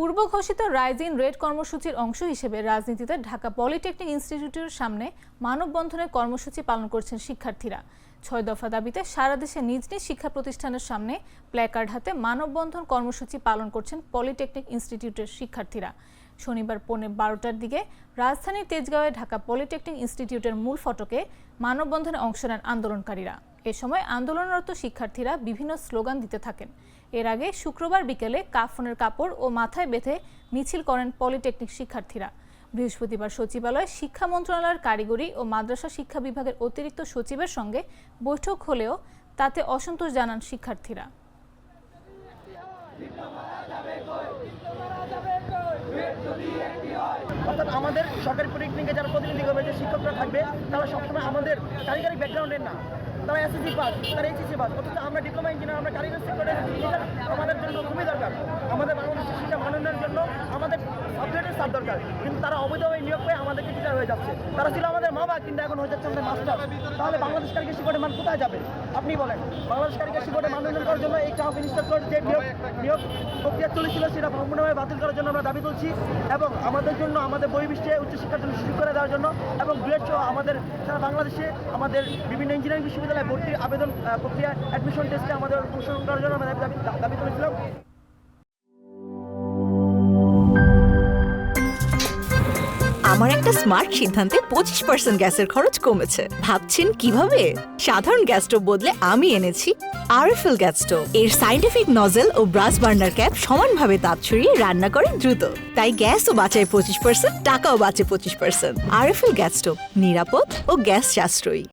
পূর্ব ঘোষিত rise in red কর্মসূচির অংশ হিসেবে রাজনীতিতে ঢাকা পলিটেকনিক ইনস্টিটিউটের সামনে মানববন্ধনের কর্মসূচি পালন করছেন শিক্ষার্থীরা। ৬ দফা দাবিতে সারা দেশে নিজ নিজ শিক্ষা প্রতিষ্ঠানের সামনে প্ল্যাকার্ড হাতে মানববন্ধন কর্মসূচি পালন করছেন পলিটেকনিক ইনস্টিটিউটের শিক্ষার্থীরা। শনিবার পৌনে ১২টার দিকে রাজধানীর তেজগাঁওয়ে ঢাকা পলিটেকনিক ইনস্টিটিউটের মূল ফটকে মানববন্ধনে অংশ নেন আন্দোলনকারীরা। এ সময় আন্দোলনরত শিক্ষার্থীরা বিভিন্ন স্লোগান দিতে থাকেন। এর আগে শুক্রবার বিকেলে কাফনের কাপড় ও মাথায় বেঁধে মিছিল করেন পলিটেকনিক শিক্ষার্থীরা। বৃহস্পতিবার সচিবালয়ে শিক্ষা মন্ত্রণালয়ের কারিগরি ও মাদ্রাসা শিক্ষা বিভাগের অতিরিক্ত সচিবের সঙ্গে বৈঠক হলেও তাতে অসন্তোষ জানান শিক্ষার্থীরা। অর্থাৎ আমাদের সরকারি পলিটেকনিকে যারা প্রতিনিধি করবে, যে শিক্ষকরা থাকবে, তারা সবসময় আমাদের কারিগরি ব্যাকগ্রাউন্ডের না, তারা এসএসসি পাস, তারা এইচএসসি পাস, অথচ আমরা ডিপ্লোমা ইঞ্জিনিয়ার, আমরা কারিগরি সেক্টরের টিচার আমাদের জন্য খুবই দরকার। আমাদের বাংলাদেশের শিক্ষা মাননের জন্য আমাদের সাবজেক্টের সাব দরকার, কিন্তু তারা অবৈধভাবে নিয়োগ পেয়ে আমাদেরকে টিচার হয়ে যাচ্ছে। তারা ছিল আমাদের মা বাবা, কিন্তু এখন হয়ে যাচ্ছে আমাদের মাস্টার। তাহলে বাংলাদেশ কারিগরি শিক্ষকের মান কোথায় যাবে? আপনি বলেন। বাংলাদেশ কারিগরি শিক্ষকের মান উন্নয়ন করার জন্য এই চাপ ইনস্ট্রাক্টর যে নিয়োগ প্রক্রিয়া চলেছিল, সেটা সম্পূর্ণভাবে বাতিল করার জন্য আমরা দাবি তুলছি, এবং আমাদের জন্য আমাদের বহির্বিশ্বে উচ্চশিক্ষার জন্য সুযোগ করে দেওয়ার জন্য, এবং ডুয়েট সহ আমাদের সারা বাংলাদেশে আমাদের বিভিন্ন ইঞ্জিনিয়ারিং বিশ্ববিদ্যালয়ে ভর্তির আবেদন প্রক্রিয়া অ্যাডমিশন টেস্টে আমাদের অংশগ্রহণ করার জন্য আমরা দাবি তুলেছিলাম। আমার একটা স্মার্ট সিদ্ধান্তে 25% গ্যাসের খরচ কমেছে। ভাবছেন কিভাবে? সাধারণ গ্যাস স্টোভ বদলে আমি এনেছি আরএফএল গ্যাস স্টোভ। এর সাইন্টিফিক নজেল ও ব্রাস বার্নার ক্যাপ সমানভাবে তাপ ছড়িয়ে রান্না করে দ্রুত, তাই গ্যাসও বাঁচায় 25%, টাকাও বাঁচে 25%। আরএফএল গ্যাস স্টোভ নিরাপদ ও গ্যাস সাশ্রয়ী।